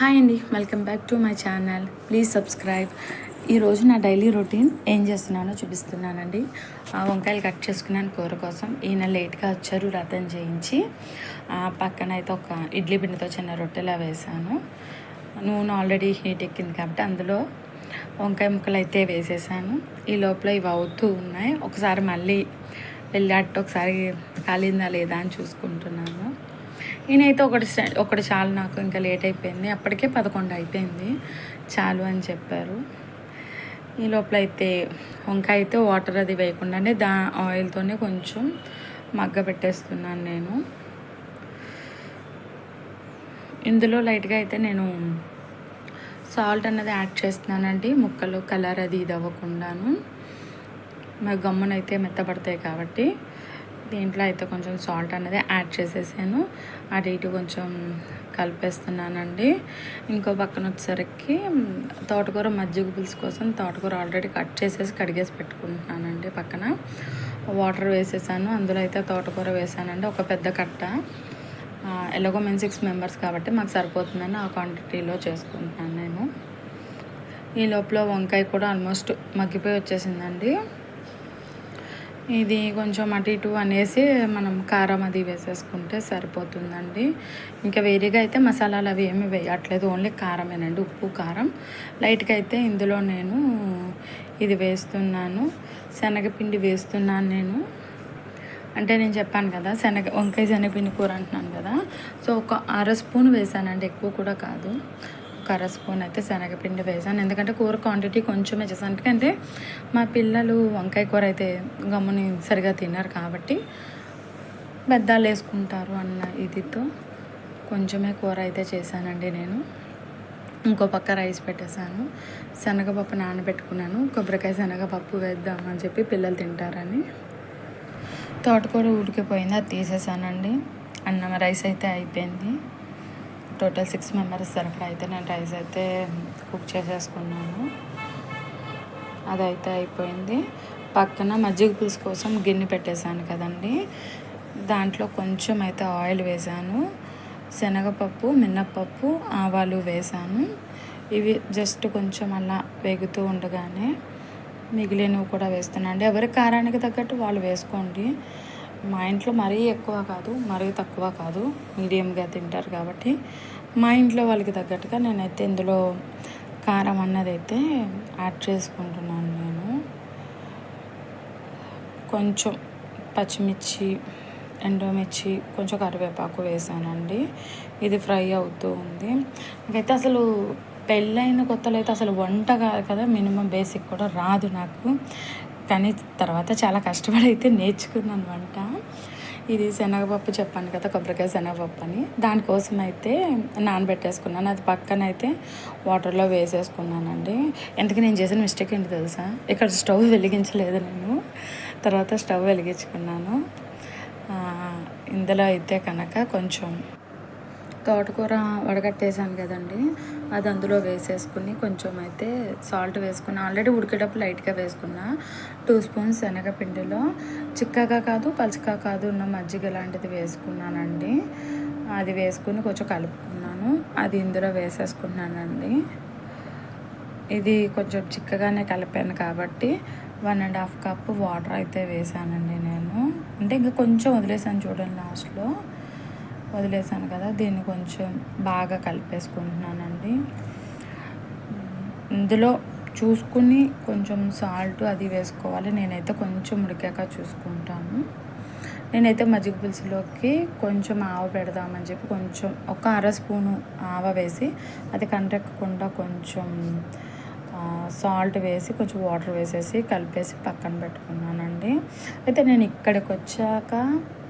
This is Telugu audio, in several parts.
హాయ్ అండి, welcome back to my channel. Please subscribe. ఈరోజు నా డైలీ రొటీన్ ఏం చేస్తున్నానో చూపిస్తున్నానండి. వంకాయలు కట్ చేసుకున్నాను కూర కోసం. ఈయన లేట్గా వచ్చారు రథం చేయించి. పక్కన అయితే ఒక ఇడ్లీ పిండితో చిన్న రొట్టెలా వేసాను. నూనె ఆల్రెడీ హీట్ ఎక్కింది కాబట్టి అందులో వంకాయ ముక్కలు అయితే వేసేసాను. ఈ లోపల ఇవి అవుతూ ఉన్నాయి. ఒకసారి మళ్ళీ వెళ్ళాట ఒకసారి కాలిందా లేదా అని చూసుకుంటున్నాను. నేనైతే ఒకటి చాలు, నాకు ఇంకా లేట్ అయిపోయింది. అప్పటికే 11 అయిపోయింది, చాలు అని చెప్పారు. ఈ లోపల అయితే వంకాయ అయితే వాటర్ అది వేయకుండానే ఆయిల్తోనే కొంచెం మగ్గ పెట్టేస్తున్నాను నేను. ఇందులో లైట్గా అయితే నేను సాల్ట్ అన్నది యాడ్ చేస్తున్నానండి, ముక్కలు కలర్ అది ఇది అవ్వకుండాను. మరి గమ్మునైతే మెత్తపడతాయి కాబట్టి దీంట్లో అయితే కొంచెం సాల్ట్ అనేది యాడ్ చేసేసాను. అటు ఇటు కొంచెం కలిపేస్తున్నానండి. ఇంకో పక్కన వచ్చేసరికి తోటకూర మజ్జిగ పులుసు కోసం తోటకూర ఆల్రెడీ కట్ చేసేసి కడిగేసి పెట్టుకుంటున్నానండి. పక్కన వాటర్ వేసేసాను. అందులో అయితే తోటకూర వేసానండి, ఒక పెద్ద కట్ట. ఎలాగో మేము 6 మెంబర్స్ కాబట్టి మాకు సరిపోతుందని ఆ క్వాంటిటీలో చేసుకుంటున్నాను నేను. ఈ లోపల వంకాయ కూడా ఆల్మోస్ట్ మగ్గిపోయి వచ్చేసిందండి. ఇది కొంచెం అటు ఇటు అనేసి మనం కారం అది వేసేసుకుంటే సరిపోతుందండి. ఇంకా వేరేగా అయితే మసాలాలు అవి ఏమి వేయట్లేదు, ఓన్లీ కారమేనండి, ఉప్పు కారం. లైట్గా అయితే ఇందులో నేను ఇది వేస్తున్నాను, శనగపిండి వేస్తున్నాను నేను. అంటే నేను చెప్పాను కదా వంకాయ శనగపిండి కూర అంటున్నాను కదా, సో ఒక 1/2 స్పూన్ వేసానండి, ఎక్కువ కూడా కాదు. 1/2 స్పూన్ అయితే శనగపిండి వేసాను, ఎందుకంటే కూర క్వాంటిటీ కొంచెమే చేసాను. ఎందుకంటే మా పిల్లలు వంకాయ కూర అయితే గమ్ముని సరిగా తిన్నారు కాబట్టి బెద్దాలు వేసుకుంటారు అన్న ఇదితో కొంచెమే కూర అయితే చేశానండి నేను. ఇంకో పక్క రైస్ పెట్టేశాను. శనగపప్పు నానబెట్టుకున్నాను, కొబ్బరికాయ శనగపప్పు వేద్దామని చెప్పి పిల్లలు తింటారని. తోటకూర ఉడికిపోయింది, అది తీసేసానండి. అన్నం రైస్ అయితే అయిపోయింది. టోటల్ 6 మెంబర్స్ సరిపడా అయితే నేను రైస్ అయితే కుక్ చేసేసుకున్నాను. అదైతే అయిపోయింది. పక్కన మజ్జిగ పులుసు కోసం గిన్నె పెట్టేశాను కదండి, దాంట్లో కొంచెం అయితే ఆయిల్ వేసాను, శనగపప్పు మినప్పప్పు ఆవాలు వేసాను. ఇవి జస్ట్ కొంచెం అలా వేగుతూ ఉండగానే మిగిలినవి కూడా వేస్తున్నాను అండి. ఎవరి కారానికి తగ్గట్టు వాళ్ళు వేసుకోండి. మా ఇంట్లో మరీ ఎక్కువ కాదు, మరీ తక్కువ కాదు, మీడియంగా తింటారు కాబట్టి మా ఇంట్లో వాళ్ళకి తగ్గట్టుగా నేనైతే ఇందులో కారం అన్నది అయితే యాడ్ చేసుకుంటున్నాను నేను. కొంచెం పచ్చిమిర్చి, ఎండుమిర్చి, కొంచెం కరివేపాకు వేసానండి. ఇది ఫ్రై అవుతూ ఉంది. నాకైతే అసలు పెళ్ళైన కొత్తలో అయితే అసలు వంట కాదు కదా, మినిమం బేసిక్ కూడా రాదు నాకు. కానీ తర్వాత చాలా కష్టపడి అయితే నేర్చుకున్నాను వంట. ఇది శనగపప్పు చెప్పాను కదా, కొబ్బరికాయ శనగపప్పు అని, దానికోసం అయితే నానబెట్టేసుకున్నాను. అది పక్కన అయితే వాటర్లో వేసేసుకున్నానండి. ఎందుకు నేను చేసిన మిస్టేక్ ఏంటి తెలుసా, ఇక్కడ స్టవ్ వెలిగించలేదు నేను, తర్వాత స్టవ్ వెలిగించుకున్నాను. ఇందులో అయితే కనుక కొంచెం తోటకూర వడగట్టేసాను కదండి, అది అందులో వేసేసుకుని కొంచెం అయితే సాల్ట్ వేసుకుని ఆల్రెడీ ఉడికేటప్పుడు లైట్గా వేసుకున్నా. 2 స్పూన్స్ శనగపిండిలో చిక్కగా కాదు పలుచగా కాదు ఉన్న మజ్జిగ లాంటిది వేసుకున్నానండి. అది వేసుకుని కొంచెం కలుపుకున్నాను, అది ఇందులో వేసేసుకున్నానండి. ఇది కొంచెం చిక్కగానే కలిపాను కాబట్టి 1.5 కప్పు వాటర్ అయితే వేసానండి నేను. అంటే ఇంకా కొంచెం వదిలేసాను చూడండి, లాస్ట్లో వదిలేసాను కదా, దీన్ని కొంచెం బాగా కలిపేసుకుంటున్నానండి. ఇందులో చూసుకుని కొంచెం సాల్ట్ అది వేసుకోవాలి. నేనైతే కొంచెం ఉడికాక చూసుకుంటాను. నేనైతే మజ్జిగ పులుసులోకి కొంచెం ఆవ పెడదామని చెప్పి కొంచెం ఒక 1/2 స్పూను ఆవ వేసి అది కంటెక్కకుండా కొంచెం సాల్ట్ వేసి కొంచెం వాటర్ వేసేసి కలిపేసి పక్కన పెట్టుకున్నానండి. అయితే నేను ఇక్కడికి వచ్చాక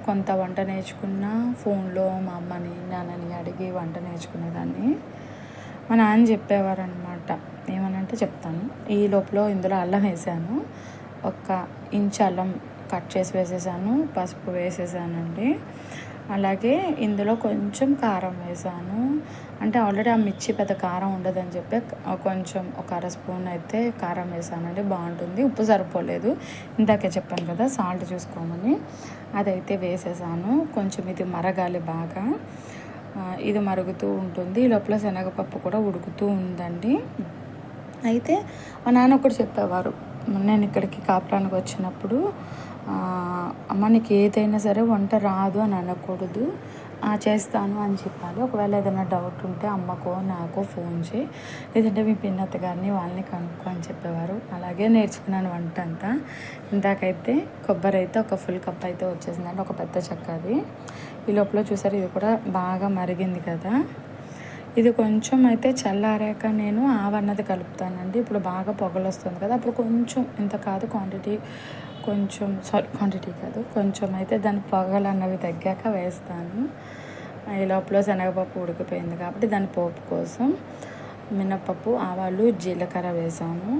కొంత వంట నేర్చుకున్న, ఫోన్లో మా అమ్మని నాన్నని అడిగి వంట నేర్చుకునేదాన్ని. మా నాన్న చెప్పేవారు అనమాట, ఏమనంటే చెప్తాను. ఈ లోపల ఇందులో అల్లం వేసాను, 1 ఇంచ్ అల్లం కట్ చేసి వేసేసాను, పసుపు వేసేసానండి. అలాగే ఇందులో కొంచెం కారం వేసాను. అంటే ఆల్రెడీ ఆ మిర్చి పెద్ద కారం ఉండదని చెప్పి కొంచెం ఒక 1/2 స్పూన్ అయితే కారం వేసానండి, బాగుంటుంది. ఉప్పు సరిపోలేదు, ఇందాకే చెప్పాను కదా సాల్ట్ చూసుకోమని, అదైతే వేసేసాను. కొంచెం ఇది మరగాలి బాగా. ఇది మరుగుతూ ఉంటుంది. ఈ లోపల శనగపప్పు కూడా ఉడుకుతూ ఉందండి. అయితే మా నాన్న ఒకటి చెప్పేవారు, నేను ఇక్కడికి కాపురానికి వచ్చినప్పుడు, అమ్మ నీకు ఏదైనా సరే వంట రాదు అని అనకూడదు, చేస్తాను అని చెప్పాలి. ఒకవేళ ఏదైనా డౌట్ ఉంటే అమ్మకో నాకో ఫోన్ చేయి, లేదంటే మీ పిన్నత్త గారిని వాళ్ళని కనుక్కో అని చెప్పేవారు. అలాగే నేర్చుకున్నాను వంట అంతా. ఇందాకైతే కొబ్బరి అయితే ఒక ఫుల్ కప్ అయితే వచ్చేసిందండి, ఒక పెద్ద చెక్క అది. ఈ లోపల చూసారు ఇది కూడా బాగా మరిగింది కదా. ఇది కొంచెం అయితే చల్లారాక నేను ఆవన్నది కలుపుతానండి. ఇప్పుడు బాగా పొగలు వస్తుంది కదా, అప్పుడు కొంచెం ఇంత కాదు క్వాంటిటీ, క్వాంటిటీ కాదు కొంచెం అయితే దాని పొగలు అన్నవి తగ్గాక వేస్తాను. ఈ లోపల శనగపప్పు ఉడికిపోయింది కాబట్టి దాని పోపు కోసం మినపప్పు, ఆవాలు, జీలకర్ర వేసాను.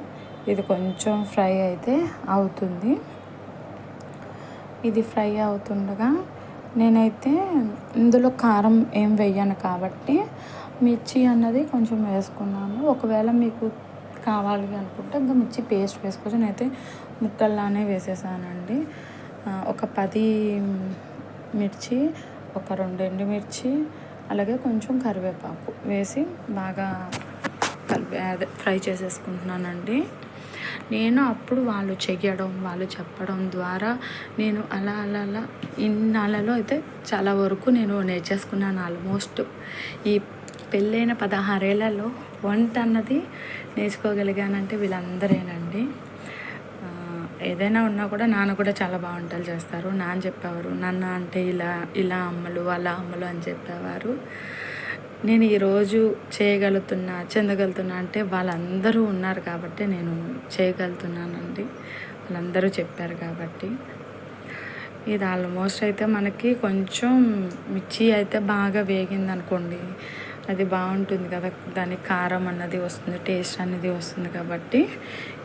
ఇది కొంచెం ఫ్రై అయితే అవుతుంది. ఇది ఫ్రై అవుతుండగా నేనైతే ఇందులో కారం ఏం వేయను కాబట్టి మిర్చి అన్నది కొంచెం వేసుకున్నాను. ఒకవేళ మీకు కావాలి అనుకుంటే ఇంకా మిర్చి పేస్ట్ వేసుకోవచ్చు. నేనైతే ముక్కల్లానే వేసేసానండి. ఒక 10 మిర్చి, ఒక 2 ఎండుమిర్చి, అలాగే కొంచెం కరివేపాకు వేసి బాగా ఫ్రై చేసేసుకుంటున్నానండి. నేను అప్పుడు వాళ్ళు చెయ్యడం, వాళ్ళు చెప్పడం ద్వారా నేను అలా ఇన్నాళ్ళలో అయితే చాలా వరకు నేను నేర్చేసుకున్నాను. ఆల్మోస్ట్ ఈ పెళ్ళైన 16 ఏళ్లలో వంట అన్నది నేర్చుకోగలిగానంటే వీళ్ళందరేనండి. ఏదైనా ఉన్నా కూడా నాన్న కూడా చాలా బాగా వంటలు చేస్తారు. నాన్న చెప్పేవారు, నాన్న అంటే ఇలా అమ్మలు అలా అమ్మలు అని చెప్పేవారు. నేను ఈరోజు చెందగలుగుతున్నా అంటే వాళ్ళందరూ ఉన్నారు కాబట్టి నేను చేయగలుగుతున్నానండి. వాళ్ళందరూ చెప్పారు కాబట్టి. ఇది ఆల్మోస్ట్ అయితే మనకి కొంచెం మిర్చి అయితే బాగా వేగింది అనుకోండి, అది బాగుంటుంది కదా, దానికి కారం అన్నది వస్తుంది, టేస్ట్ అనేది వస్తుంది కాబట్టి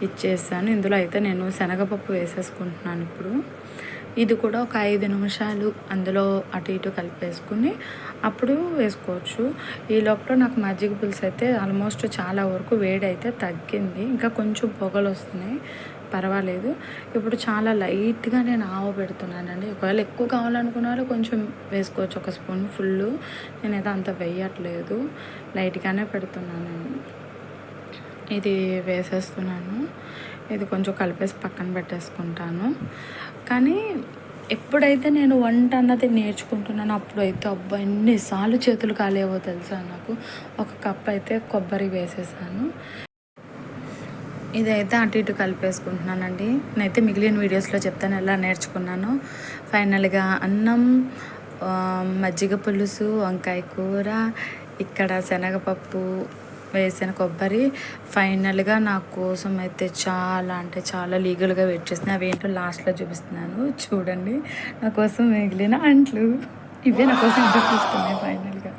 ఇచ్చేసాను. ఇందులో అయితే నేను శనగపప్పు వేసేసుకుంటున్నాను ఇప్పుడు. ఇది కూడా ఒక 5 నిమిషాలు అందులో అటు ఇటు కలిపేసుకుని అప్పుడు వేసుకోవచ్చు. ఈ లోపల నాకు మజ్జిగ పులుసు అయితే ఆల్మోస్ట్ చాలా వరకు వేడి అయితే తగ్గింది, ఇంకా కొంచెం పొగలు వస్తున్నాయి, పర్వాలేదు. ఇప్పుడు చాలా లైట్గా నేను ఆవ పెడుతున్నానండి. ఒకవేళ ఎక్కువ కావాలనుకున్నారో కొంచెం వేసుకోవచ్చు, ఒక స్పూన్ ఫుల్. నేనైతే అంత వేయట్లేదు, లైట్గానే పెడుతున్నాను. ఇది వేసేస్తున్నాను. ఇది కొంచెం కలిపేసి పక్కన పెట్టేసుకుంటాను. కానీ ఎప్పుడైతే నేను వంట అన్నది నేర్చుకుంటున్నాను అప్పుడైతే అబ్బా ఎన్నిసార్లు చేతులు కాలేవో తెలుసా నాకు. ఒక కప్ అయితే కొబ్బరి వేసేసాను. ఇదైతే అటు ఇటు కలిపేసుకుంటున్నానండి. నేనైతే మిగిలిన వీడియోస్లో చెప్తాను ఎలా నేర్చుకున్నాను. ఫైనల్గా అన్నం, మజ్జిగ పులుసు, వంకాయ కూర, ఇక్కడ శనగపప్పు వేసిన కొబ్బరి, ఫైనల్గా నా కోసం అయితే చాలా అంటే చాలా లీగల్గా వెయిట్ చేస్తున్నాయి. అవి ఏంటో లాస్ట్లో చూపిస్తున్నాను చూడండి. నా కోసం మిగిలిన అంట్లు ఇవే నా కోసం ఎదురు చూస్తున్నాయి ఫైనల్గా.